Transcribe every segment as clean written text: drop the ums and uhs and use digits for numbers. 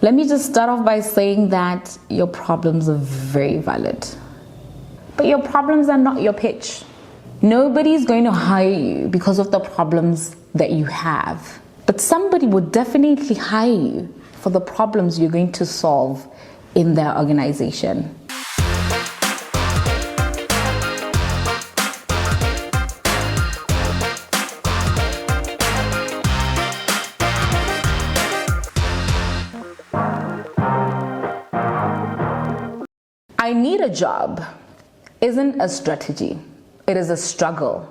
Let me just start off by saying that your problems are very valid. But your problems are not your pitch. Nobody's going to hire you because of the problems that you have. But somebody would definitely hire you for the problems you're going to solve in their organization. I need a job isn't a strategy, it is a struggle.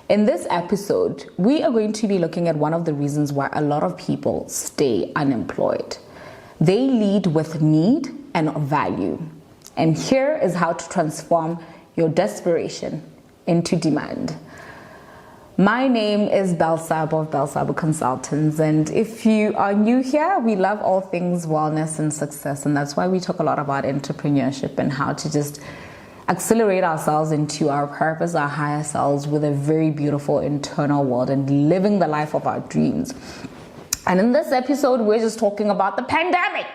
In this episode, we are going to be looking at one of the reasons why a lot of people stay unemployed. They lead with need and value. And here is how to transform your desperation into demand. My name is Belsabo of Belsabo Consultants, and if you are new here, we love all things wellness and success, and that's why we talk a lot about entrepreneurship and how to just accelerate ourselves into our purpose, our higher selves, with a very beautiful internal world and living the life of our dreams. And in this episode, we're just talking about the pandemic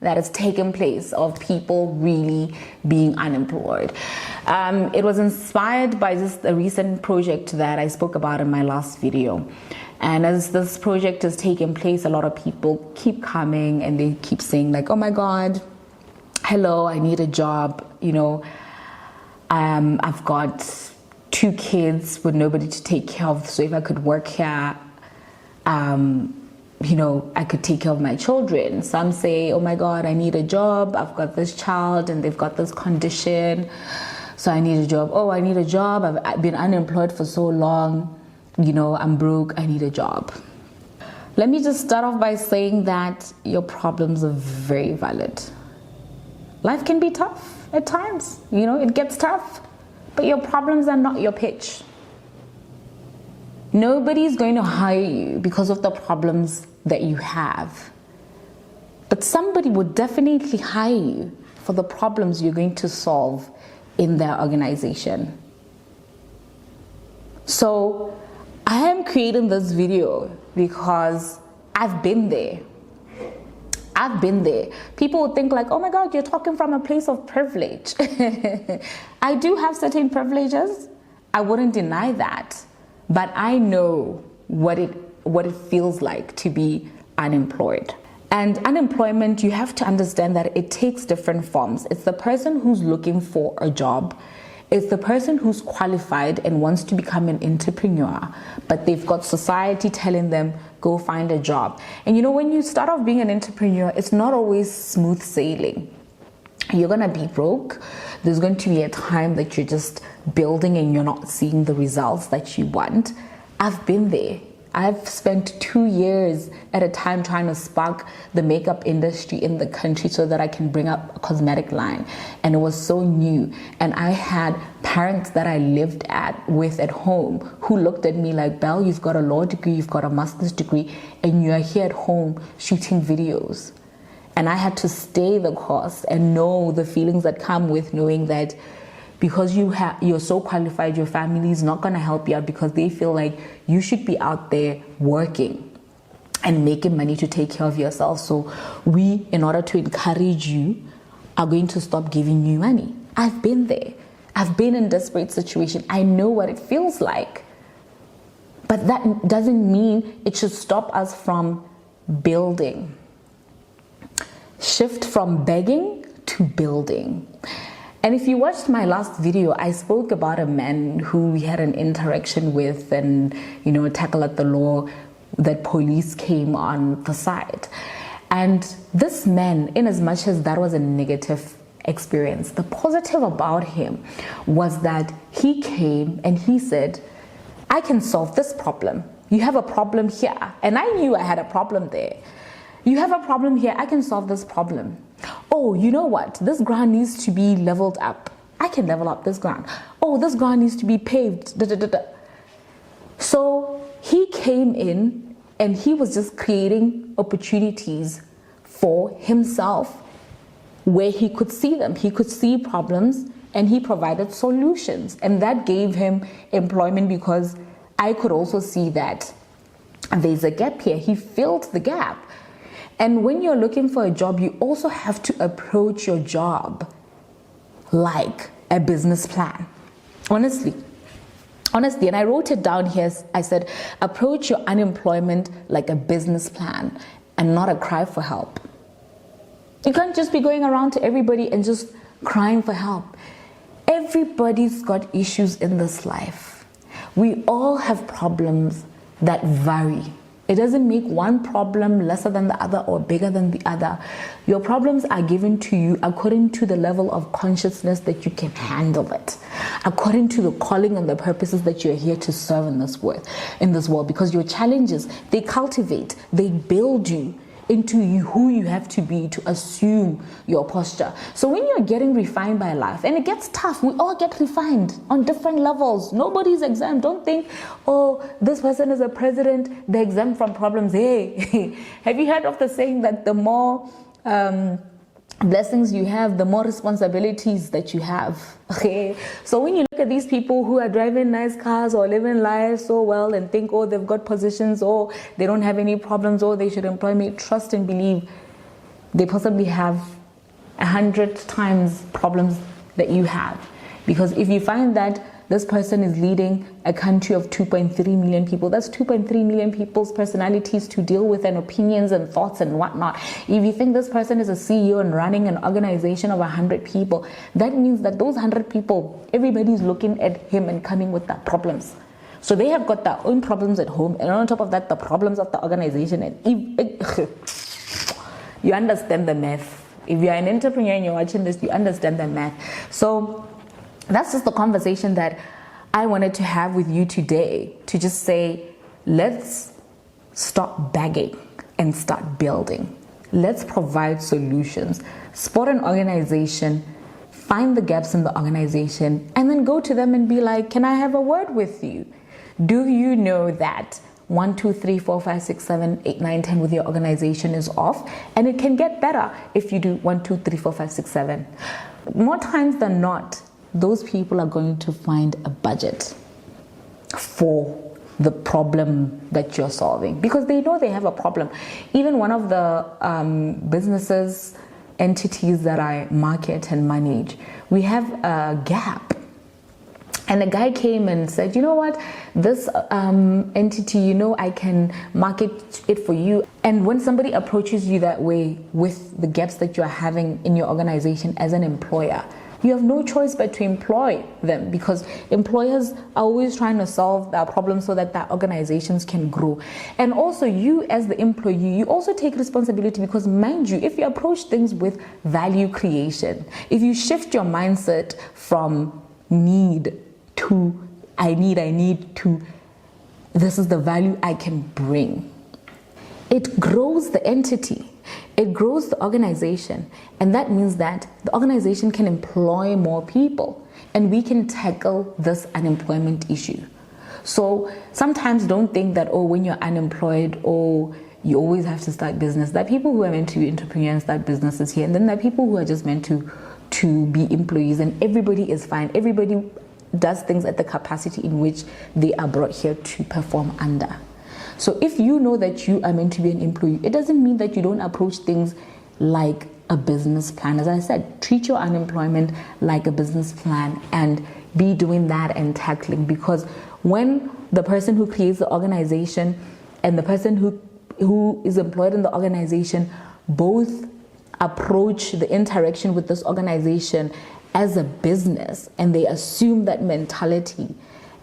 that has taken place of people really being unemployed. It was inspired by just a recent project that I spoke about in my last video. And as this project is taking place, a lot of people keep coming and they keep saying like, oh my God, hello, I need a job. I've got 2 kids with nobody to take care of. So if I could work here, I could take care of my children. Some say, oh my God, I need a job. I've got this child and they've got this condition. So I need a job. Oh, I need a job. I've been unemployed for so long. I'm broke. I need a job. Let me just start off by saying that your problems are very valid. Life can be tough at times. It gets tough. But your problems are not your pitch. Nobody's going to hire you because of the problems that you have. But somebody would definitely hire you for the problems you're going to solve in their organization. So I am creating this video because I've been there. I've been there. People would think like, oh my God, you're talking from a place of privilege. I do have certain privileges. I wouldn't deny that. But I know what it feels like to be unemployed. And unemployment, you have to understand that it takes different forms. It's the person who's looking for a job. It's the person who's qualified and wants to become an entrepreneur, but they've got society telling them, go find a job. And when you start off being an entrepreneur, it's not always smooth sailing. You're going to be broke. There's going to be a time that you're just building and you're not seeing the results that you want. I've been there. I've spent 2 years at a time trying to spark the makeup industry in the country so that I can bring up a cosmetic line. And it was so new. And I had parents that I lived with at home who looked at me like, Belle, you've got a law degree, you've got a master's degree, and you're here at home shooting videos. And I had to stay the course and know the feelings that come with knowing that because you're so qualified, your family is not going to help you out because they feel like you should be out there working and making money to take care of yourself. So we, in order to encourage you, are going to stop giving you money. I've been there. I've been in desperate situation. I know what it feels like. But that doesn't mean it should stop us from building. Shift from begging to building. And if you watched my last video, I spoke about a man who we had an interaction with and, a tackle at the law, that police came on the side. And this man, in as much as that was a negative experience, the positive about him was that he came and he said, I can solve this problem. You have a problem here. And I knew I had a problem there. You have a problem here. I can solve this problem. Oh, you know what? This ground needs to be leveled up. I can level up this ground. Oh, this ground needs to be paved. Da, da, da, da. So he came in and he was just creating opportunities for himself where he could see them. He could see problems and he provided solutions. And that gave him employment because I could also see that there's a gap here. He filled the gap. And when you're looking for a job, you also have to approach your job like a business plan. Honestly, and I wrote it down here. I said, approach your unemployment like a business plan and not a cry for help. You can't just be going around to everybody and just crying for help. Everybody's got issues in this life. We all have problems that vary. It doesn't make one problem lesser than the other or bigger than the other. Your problems are given to you according to the level of consciousness that you can handle it, according to the calling and the purposes that you're here to serve in this world. Because your challenges, they cultivate, they build you into who you have to be to assume your posture. So when you're getting refined by life, and it gets tough, we all get refined on different levels. Nobody's exempt. Don't think, oh, this person is a president, they're exempt from problems. Hey, have you heard of the saying that the more blessings you have, the more responsibilities that you have? Okay, so when you look at these people who are driving nice cars or living life so well and think, oh, they've got positions, or they don't have any problems, or they should employ me, trust and believe they possibly have 100 times problems that you have. Because if you find that this person is leading a country of 2.3 million people, that's 2.3 million people's personalities to deal with, and opinions and thoughts and whatnot. If you think this person is a CEO and running an organization of 100 people, that means that those 100 people, everybody's looking at him and coming with their problems. So they have got their own problems at home, and on top of that, the problems of the organization. And you understand the math. If you're an entrepreneur and you're watching this, you understand the math. So that's just the conversation that I wanted to have with you today, to just say, let's stop begging and start building. Let's provide solutions. Spot an organization, find the gaps in the organization, and then go to them and be like, can I have a word with you? Do you know that 1, 2, 3, 4, 5, 6, 7, 8, 9, 10 with your organization is off? And it can get better if you do 1, 2, 3, 4, 5, 6, 7. More times than not, those people are going to find a budget for the problem that you're solving, because they know they have a problem. Even one of the businesses, entities that I market and manage, we have a gap. And a guy came and said, you know what, this entity, I can market it for you. And when somebody approaches you that way with the gaps that you're having in your organization as an employer, you have no choice but to employ them, because employers are always trying to solve their problems so that their organizations can grow. And also, you as the employee, you also take responsibility, because mind you, if you approach things with value creation, if you shift your mindset from need to I need to this is the value I can bring, it grows the entity. It grows the organization, and that means that the organization can employ more people, and we can tackle this unemployment issue. So sometimes don't think that, when you're unemployed, you always have to start business. There are people who are meant to be entrepreneurs and start businesses here, and then there are people who are just meant to be employees, and everybody is fine. Everybody does things at the capacity in which they are brought here to perform under. So if you know that you are meant to be an employee, it doesn't mean that you don't approach things like a business plan. As I said, treat your unemployment like a business plan and be doing that and tackling. Because when the person who creates the organization and the person who is employed in the organization both approach the interaction with this organization as a business, and they assume that mentality,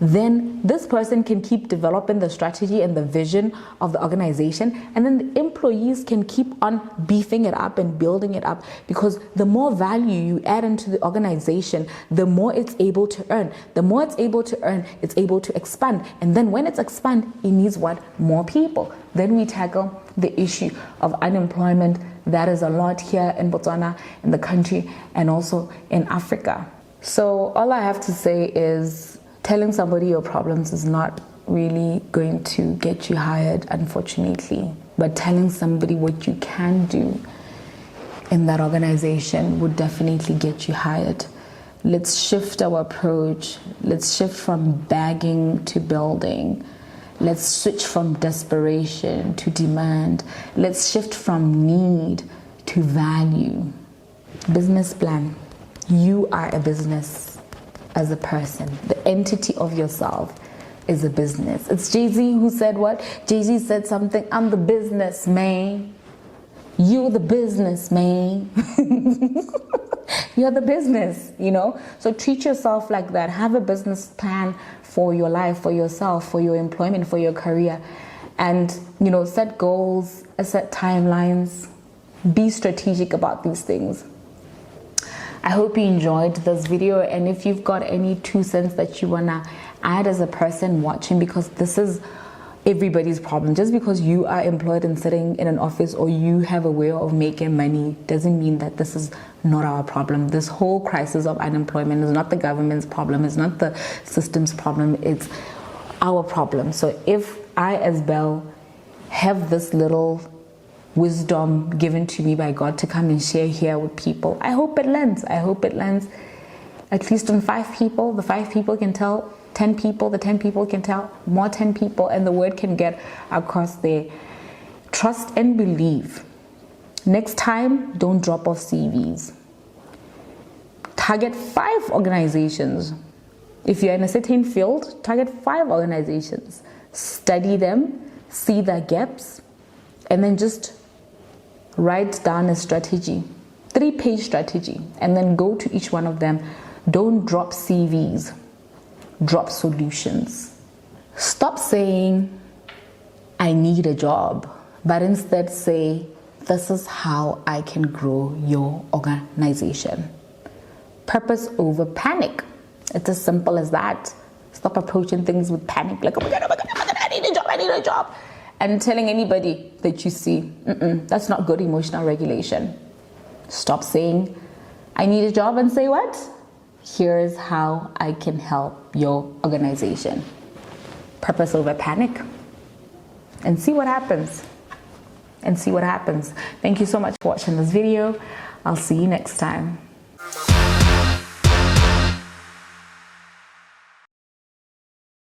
then this person can keep developing the strategy and the vision of the organization, and then the employees can keep on beefing it up and building it up, because the more value you add into the organization, the more it's able to earn. The more it's able to earn, it's able to expand, and then when it's expand, it needs what? More people. Then we tackle the issue of unemployment. That is a lot here in Botswana, in the country, and also in Africa. So all I have to say is, telling somebody your problems is not really going to get you hired, unfortunately. But telling somebody what you can do in that organization would definitely get you hired. Let's shift our approach. Let's shift from begging to building. Let's switch from desperation to demand. Let's shift from need to value. Business plan. You are a business as a person. The entity of yourself is a business. It's Jay-Z who said what? Jay-Z said something, I'm the business man. You're the business man. You're the business, you know? So treat yourself like that. Have a business plan for your life, for yourself, for your employment, for your career. And, you know, set goals, set timelines. Be strategic about these things. I hope you enjoyed this video, and if you've got any 2 cents that you wanna add as a person watching, because this is everybody's problem. Just because you are employed and sitting in an office or you have a way of making money doesn't mean that this is not our problem. This whole crisis of unemployment is not the government's problem, it's not the system's problem, it's our problem. So if I as Belle have this little wisdom given to me by God to come and share here with people, I hope it lands. I hope it lands at least on 5 people. The 5 people can tell 10 people, the 10 people can tell more 10 people, and the word can get across there. Trust and believe. Next time, don't drop off CVs. Target 5 organizations. If you're in a certain field, target 5 organizations. Study them, see their gaps, and then just write down a strategy, 3-page strategy, and then go to each one of them. Don't drop CVs, drop solutions. Stop saying, I need a job, but instead say, this is how I can grow your organization. Purpose over panic. It's as simple as that. Stop approaching things with panic, like, oh my God, I need a job. And telling anybody that you see, that's not good emotional regulation. Stop saying, I need a job, and say what? Here's how I can help your organization. Purpose over panic. And see what happens. Thank you so much for watching this video. I'll see you next time.